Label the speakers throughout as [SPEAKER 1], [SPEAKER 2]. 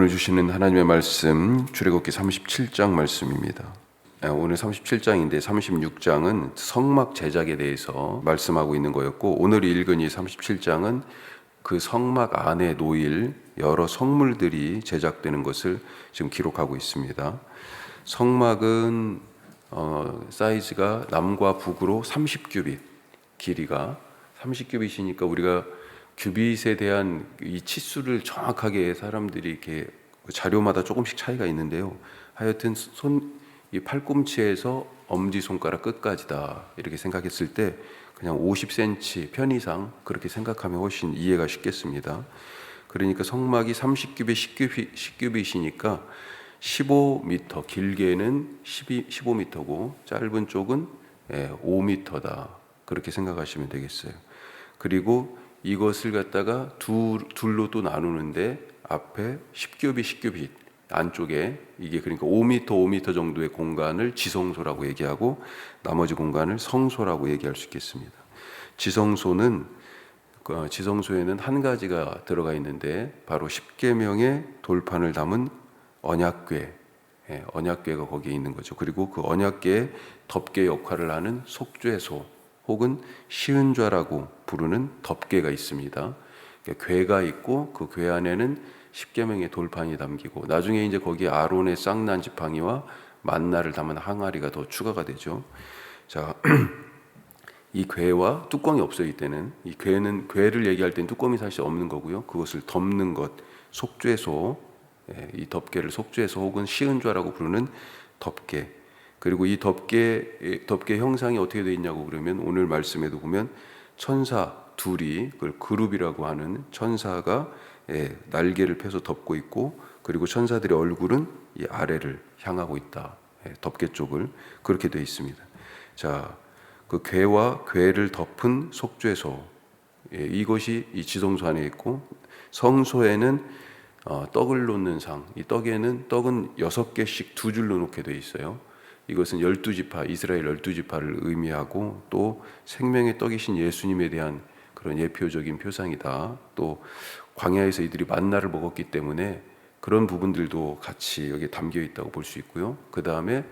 [SPEAKER 1] 오늘 주시는 하나님의 말씀 출애굽기 37장 말씀입니다. 오늘 37장인데 36장은 성막 제작에 대해서 말씀하고 있는 거였고, 오늘 읽은 이 37장은 그 성막 안에 놓일 여러 성물들이 제작되는 것을 지금 기록하고 있습니다. 성막은 사이즈가 남과 북으로 30규빗, 길이가 30규빗이니까 우리가 규빗에 대한 이 치수를 정확하게 사람들이 이렇게 자료마다 조금씩 차이가 있는데요. 하여튼 이 팔꿈치에서 엄지 손가락 끝까지다 이렇게 생각했을 때 그냥 50cm 편이상 그렇게 생각하면 훨씬 이해가 쉽겠습니다. 그러니까 성막이 30규빗, 10규빗이니까 15m, 길게는 15m고 짧은 쪽은 5m다 그렇게 생각하시면 되겠어요. 그리고 이것을 갖다가 둘로 또 나누는데 앞에 10규빗, 10규빗 안쪽에 이게 그러니까 5m, 5m 정도의 공간을 지성소라고 얘기하고 나머지 공간을 성소라고 얘기할 수 있겠습니다. 지성소에는 한 가지가 들어가 있는데 바로 십계명의 돌판을 담은 언약궤, 언약궤가 거기에 있는 거죠. 그리고 그 언약궤의 덮개 역할을 하는 속죄소 혹은 시은좌라고 부르는 덮개가 있습니다. 그러니까 궤가 있고 그 궤 안에는 십계명의 돌판이 담기고 나중에 이제 거기에 아론의 쌍난 지팡이와 만나를 담은 항아리가 더 추가가 되죠. 자, 이 궤와 뚜껑이 없어요. 이때는 이 궤를 얘기할 때는 뚜껑이 사실 없는 거고요. 그것을 덮는 것, 속죄소, 이 덮개를 속죄소 혹은 시은좌라고 부르는 덮개. 그리고 이 덮개 형상이 어떻게 되어 있냐고 그러면 오늘 말씀에도 보면 천사 둘이 그걸 그룹이라고 하는 천사가 날개를 펴서 덮고 있고, 그리고 천사들의 얼굴은 이 아래를 향하고 있다. 덮개 쪽을 그렇게 되어 있습니다. 자, 그 궤와 궤를 덮은 속죄소, 이것이 이 지성소 안에 있고, 성소에는 떡을 놓는 상, 이 떡은 6개씩 두 줄로 놓게 되어 있어요. 이것은 12지파, 이스라엘 12지파를 의미하고 또 생명의 떡이신 예수님에 대한 그런 예표적인 표상이다. 또 광야에서 이들이 만나를 먹었기 때문에 그런 부분들도 같이 여기 담겨 있다고 볼 수 있고요. 그 다음에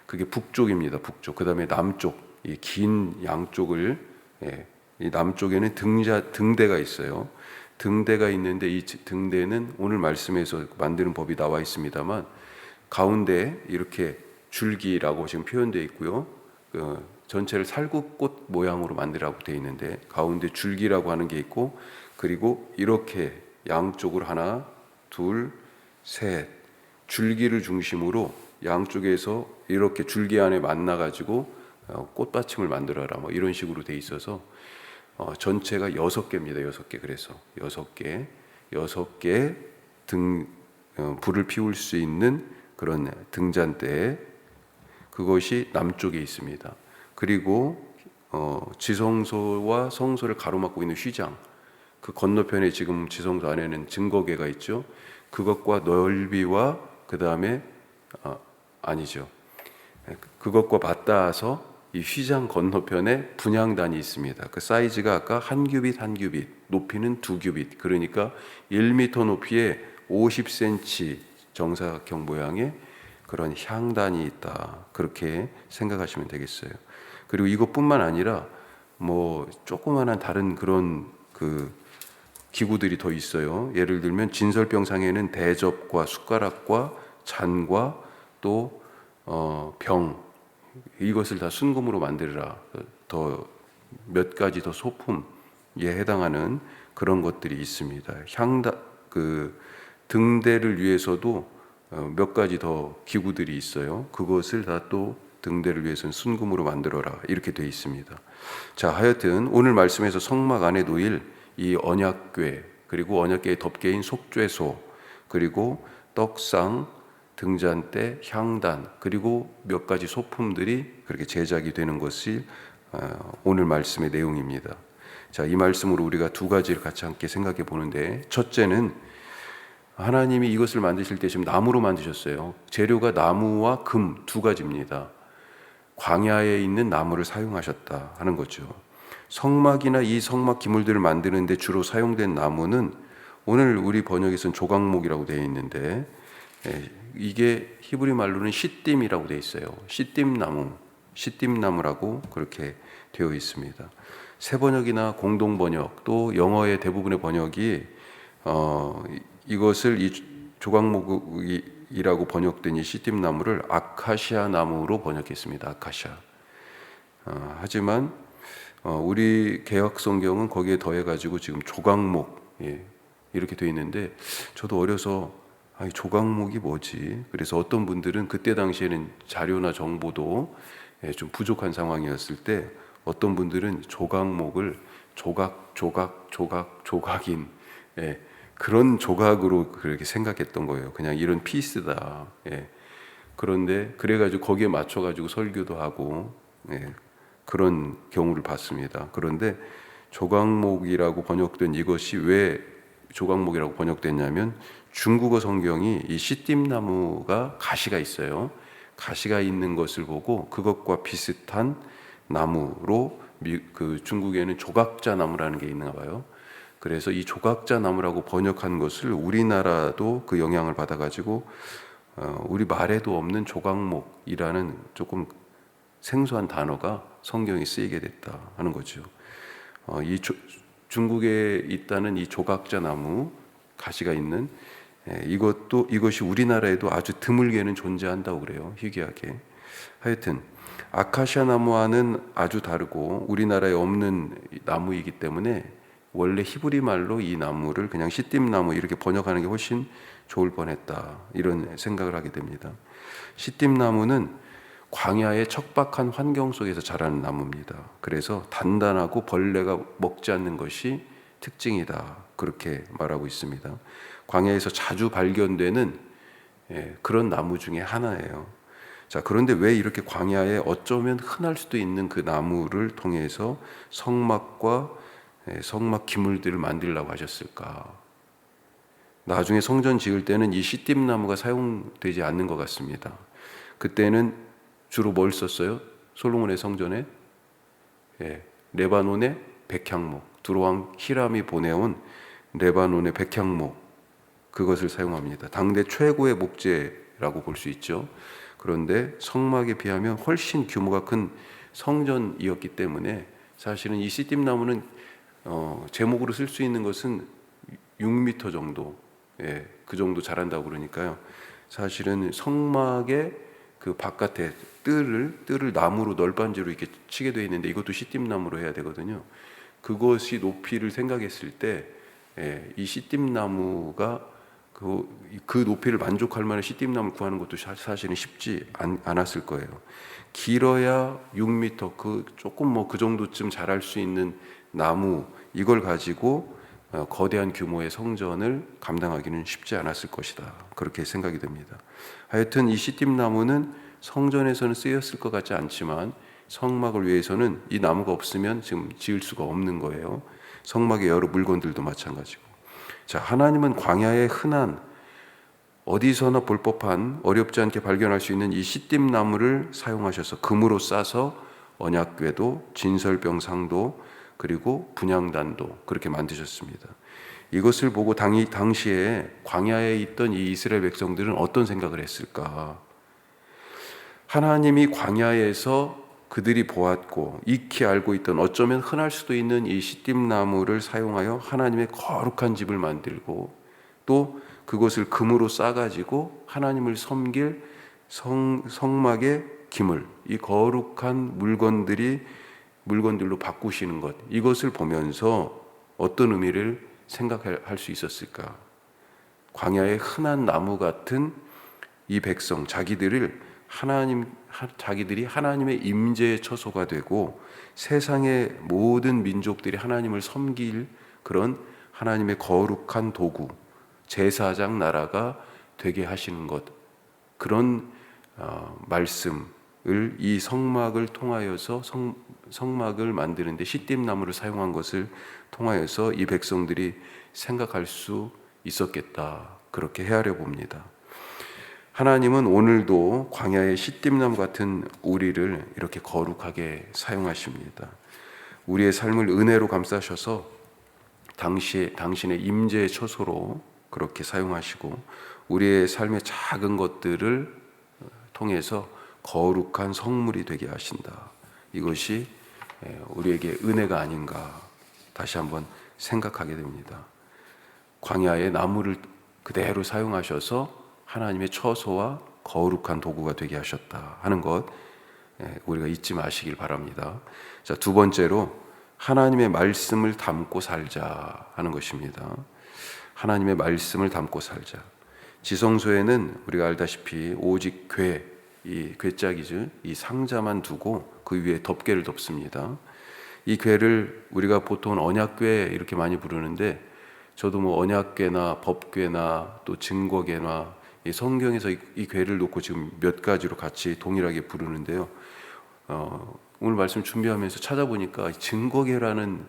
[SPEAKER 1] 그게 북쪽입니다. 북쪽. 그 다음에 남쪽, 이 긴 양쪽을, 이 남쪽에는 등대가 있어요. 등대가 있는데 이 등대는 오늘 말씀에서 만드는 법이 나와 있습니다만 가운데 이렇게 줄기라고 지금 표현되어 있고요. 전체를 살구꽃 모양으로 만들라고 되어 있는데 가운데 줄기라고 하는 게 있고, 그리고 이렇게 양쪽으로 하나, 둘, 셋 줄기를 중심으로 양쪽에서 이렇게 줄기 안에 만나가지고 꽃받침을 만들어라 뭐 이런 식으로 되어 있어서 전체가 6개입니다. 6개. 그래서 6개 불을 피울 수 있는 그런 등잔대, 그것이 남쪽에 있습니다. 그리고 지성소와 성소를 가로막고 있는 휘장, 그 건너편에 지금 지성소 안에는 증거궤가 있죠. 그것과 넓이와 그 다음에 그것과 맞닿아서 이 휘장 건너편에 분향단이 있습니다. 그 사이즈가 아까 한 규빗 한 규빗, 높이는 2규빗, 그러니까 1m 높이에 50cm 정사각형 모양의 그런 향단이 있다. 그렇게 생각하시면 되겠어요. 그리고 이것뿐만 아니라 뭐 조그마한 다른 그런 그 기구들이 더 있어요. 예를 들면 진설병상에는 대접과 숟가락과 잔과 또 병, 이것을 다 순금으로 만들어라. 더 몇 가지 더 소품에 해당하는 그런 것들이 있습니다. 등대를 위해서도 몇 가지 더 기구들이 있어요. 그것을 다 또 등대를 위해서는 순금으로 만들어라 이렇게 되어 있습니다. 자, 하여튼 오늘 말씀에서 성막 안에 놓일 이 언약궤, 그리고 언약궤의 덮개인 속죄소, 그리고 떡상, 등잔대, 향단, 그리고 몇 가지 소품들이 그렇게 제작이 되는 것이 오늘 말씀의 내용입니다. 자, 이 말씀으로 우리가 두 가지를 같이 함께 생각해 보는데, 첫째는 하나님이 이것을 만드실 때 지금 나무로 만드셨어요. 재료가 나무와 금 두 가지입니다. 광야에 있는 나무를 사용하셨다 하는 거죠. 성막이나 이 성막 기물들을 만드는데 주로 사용된 나무는 오늘 우리 번역에서는 조각목이라고 되어 있는데 이게 히브리 말로는 시딤이라고 되어 있어요. 시딤나무라고 그렇게 되어 있습니다. 새 번역이나 공동 번역 또 영어의 대부분의 번역이 이것을 이 조각목이라고 번역된 이 시딤나무를 아카시아 나무로 번역했습니다. 아카시아. 하지만 우리 개역 성경은 거기에 더해가지고 지금 조각목 이렇게 되어 있는데 저도 어려서 조각목이 뭐지? 그래서 어떤 분들은 그때 당시에는 자료나 정보도 좀 부족한 상황이었을 때 어떤 분들은 조각목을 조각인 그런 조각으로 그렇게 생각했던 거예요. 그냥 이런 피스다. 그런데 그래가지고 거기에 맞춰가지고 설교도 하고 그런 경우를 봤습니다. 그런데 조각목이라고 번역된 이것이 왜 조각목이라고 번역됐냐면 중국어 성경이 이 시딤나무가 가시가 있어요. 가시가 있는 것을 보고 그것과 비슷한 나무로 그 중국에는 조각자 나무라는 게 있나 봐요. 그래서 이 조각자 나무라고 번역한 것을 우리나라도 그 영향을 받아가지고 우리 말에도 없는 조각목이라는 조금 생소한 단어가 성경에 쓰이게 됐다 하는 거죠. 중국에 있다는 이 조각자 나무 가시가 있는 이것이 우리나라에도 아주 드물게는 존재한다고 그래요. 희귀하게. 하여튼 아카시아 나무와는 아주 다르고 우리나라에 없는 나무이기 때문에 원래 히브리 말로 이 나무를 그냥 시딤나무 이렇게 번역하는 게 훨씬 좋을 뻔했다 이런 생각을 하게 됩니다. 시딤나무는 광야의 척박한 환경 속에서 자라는 나무입니다. 그래서 단단하고 벌레가 먹지 않는 것이 특징이다 그렇게 말하고 있습니다. 광야에서 자주 발견되는 그런 나무 중에 하나예요. 자, 그런데 왜 이렇게 광야에 어쩌면 흔할 수도 있는 그 나무를 통해서 성막과 성막 기물들을 만들려고 하셨을까? 나중에 성전 지을 때는 이 시딤나무가 사용되지 않는 것 같습니다. 그때는 주로 뭘 썼어요? 솔로몬의 성전에 레바논의 백향목, 두로왕 히람이 보내온 레바논의 백향목 그것을 사용합니다. 당대 최고의 목재라고 볼 수 있죠. 그런데 성막에 비하면 훨씬 규모가 큰 성전이었기 때문에 사실은 이 시딤나무는 제목으로 쓸 수 있는 것은 6m 정도, 그 정도 자란다고 그러니까요. 사실은 성막의 그 바깥에 뜰을 나무로 널빤지로 이렇게 치게 되어 있는데 이것도 시딤나무로 해야 되거든요. 그것이 높이를 생각했을 때 이 시딤나무가 그 높이를 만족할 만한 시딤나무를 구하는 것도 사실은 쉽지 않았을 거예요. 길어야 6m, 조금 그 정도쯤 자랄 수 있는 나무 이걸 가지고 거대한 규모의 성전을 감당하기는 쉽지 않았을 것이다. 그렇게 생각이 됩니다. 하여튼 이 시딤나무는 성전에서는 쓰였을 것 같지 않지만 성막을 위해서는 이 나무가 없으면 지금 지을 수가 없는 거예요. 성막의 여러 물건들도 마찬가지고. 자, 하나님은 광야에 흔한 어디서나 볼 법한 어렵지 않게 발견할 수 있는 이 시딤나무를 사용하셔서 금으로 싸서 언약궤도, 진설병상도 그리고 분향단도 그렇게 만드셨습니다. 이것을 보고 당시에 광야에 있던 이 이스라엘 백성들은 어떤 생각을 했을까? 하나님이 광야에서 그들이 보았고 익히 알고 있던 어쩌면 흔할 수도 있는 이 시딤나무를 사용하여 하나님의 거룩한 집을 만들고 또 그것을 금으로 싸가지고 하나님을 섬길 성막의 기물, 이 거룩한 물건들로 바꾸시는 것, 이것을 보면서 어떤 의미를 생각할 수 있었을까? 광야의 흔한 나무 같은 이 백성, 자기들이 하나님의 임재의 처소가 되고 세상의 모든 민족들이 하나님을 섬길 그런 하나님의 거룩한 도구, 제사장 나라가 되게 하시는 것, 그런 말씀을 이 성막을 통하여서 성막을 만드는데 시딤나무를 사용한 것을 통하여서 이 백성들이 생각할 수 있었겠다. 그렇게 헤아려 봅니다. 하나님은 오늘도 광야의 시딤나무 같은 우리를 이렇게 거룩하게 사용하십니다. 우리의 삶을 은혜로 감싸셔서 당신의 임재의 처소로 그렇게 사용하시고 우리의 삶의 작은 것들을 통해서 거룩한 성물이 되게 하신다. 이것이 우리에게 은혜가 아닌가 다시 한번 생각하게 됩니다. 광야의 나무를 그대로 사용하셔서 하나님의 처소와 거룩한 도구가 되게 하셨다 하는 것 우리가 잊지 마시길 바랍니다. 자, 두 번째로 하나님의 말씀을 담고 살자 하는 것입니다. 하나님의 말씀을 담고 살자. 지성소에는 우리가 알다시피 오직 이 괴짝이죠. 이 상자만 두고 그 위에 덮개를 덮습니다. 이 궤를 우리가 보통 언약궤 이렇게 많이 부르는데 저도 뭐 언약궤나 법궤나 또 증거궤나 이 성경에서 이 궤를 놓고 지금 몇 가지로 같이 동일하게 부르는데요. 오늘 말씀 준비하면서 찾아보니까 증거궤라는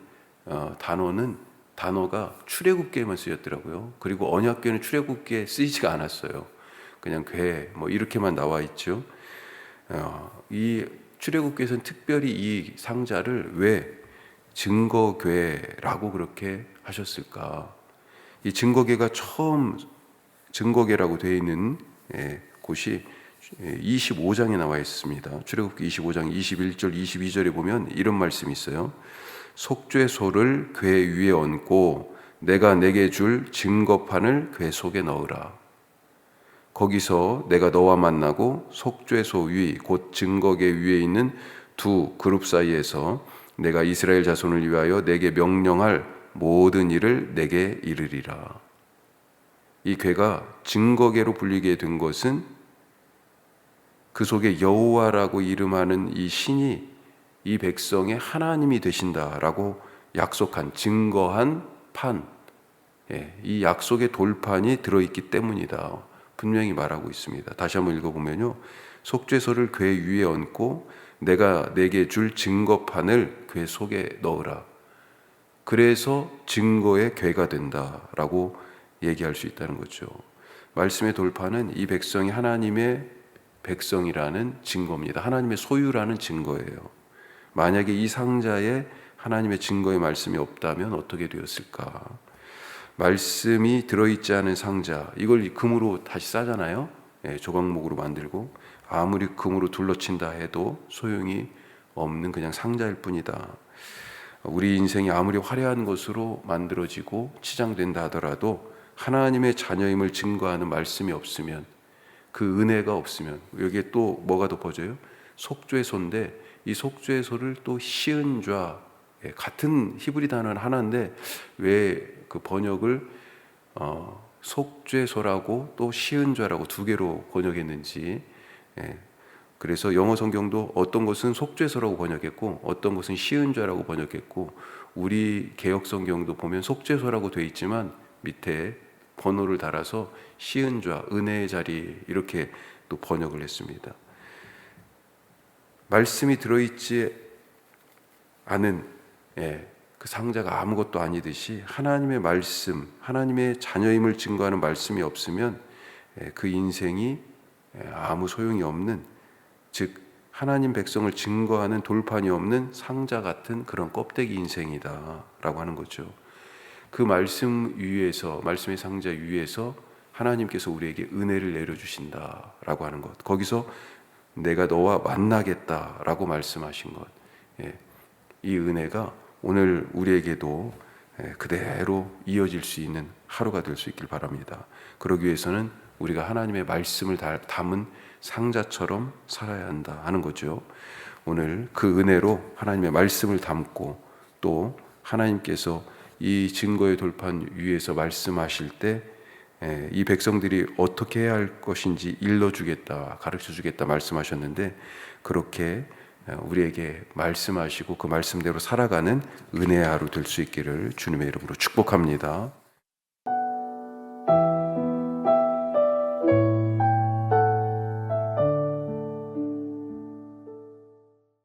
[SPEAKER 1] 단어가 출애굽궤에만 쓰였더라고요. 그리고 언약궤는 출애굽궤에 쓰이지가 않았어요. 그냥 궤 뭐 이렇게만 나와 있죠. 이 출애굽궤에서는 특별히 이 상자를 왜 증거궤라고 그렇게 하셨을까? 이 증거궤가 처음 증거궤라고 되어 있는 곳이 25장에 나와 있습니다. 출애굽기 25장 21절 22절에 보면 이런 말씀이 있어요. 속죄소를 궤 위에 얹고 내가 내게 줄 증거판을 궤 속에 넣으라. 거기서 내가 너와 만나고 속죄소 위 곧 증거궤 위에 있는 두 그룹 사이에서 내가 이스라엘 자손을 위하여 내게 명령할 모든 일을 내게 이르리라. 이 궤가 증거궤로 불리게 된 것은 그 속에 여호와라고 이름하는 이 신이 이 백성의 하나님이 되신다라고 약속한 증거한 판, 이 약속의 돌판이 들어있기 때문이다. 분명히 말하고 있습니다. 다시 한번 읽어보면요. 속죄소를 궤 위에 얹고 내가 내게 줄 증거판을 궤 속에 넣으라. 그래서 증거의 궤가 된다라고 얘기할 수 있다는 거죠. 말씀의 돌판은 이 백성이 하나님의 백성이라는 증거입니다. 하나님의 소유라는 증거예요. 만약에 이 상자에 하나님의 증거의 말씀이 없다면 어떻게 되었을까? 말씀이 들어있지 않은 상자, 이걸 금으로 다시 싸잖아요. 조각목으로 만들고 아무리 금으로 둘러친다 해도 소용이 없는 그냥 상자일 뿐이다. 우리 인생이 아무리 화려한 것으로 만들어지고 치장된다 하더라도 하나님의 자녀임을 증거하는 말씀이 없으면, 그 은혜가 없으면, 여기에 또 뭐가 덮어져요? 속죄소인데 이 속죄소를 또 시은좌, 같은 히브리 단어는 하나인데 왜 그 번역을 속죄소라고 또 시은좌라고 두 개로 번역했는지. 그래서 영어 성경도 어떤 것은 속죄소라고 번역했고 어떤 것은 시은좌라고 번역했고, 우리 개역 성경도 보면 속죄소라고 되어 있지만 밑에 번호를 달아서 시은좌, 은혜의 자리 이렇게 또 번역을 했습니다. 말씀이 들어있지 않은 그 상자가 아무것도 아니듯이 하나님의 말씀, 하나님의 자녀임을 증거하는 말씀이 없으면 그 인생이 아무 소용이 없는, 즉 하나님 백성을 증거하는 돌판이 없는 상자 같은 그런 껍데기 인생이다라고 하는 거죠. 그 말씀 위에서, 말씀의 상자 위에서 하나님께서 우리에게 은혜를 내려주신다라고 하는 것, 거기서 내가 너와 만나겠다라고 말씀하신 것, 이 은혜가 오늘 우리에게도 그대로 이어질 수 있는 하루가 될 수 있길 바랍니다. 그러기 위해서는 우리가 하나님의 말씀을 담은 상자처럼 살아야 한다 하는 거죠. 오늘 그 은혜로 하나님의 말씀을 담고 또 하나님께서 이 증거의 돌판 위에서 말씀하실 때 이 백성들이 어떻게 해야 할 것인지 일러주겠다, 가르쳐주겠다 말씀하셨는데, 그렇게 우리에게 말씀하시고 그 말씀대로 살아가는 은혜의 하루 될 수 있기를 주님의 이름으로 축복합니다.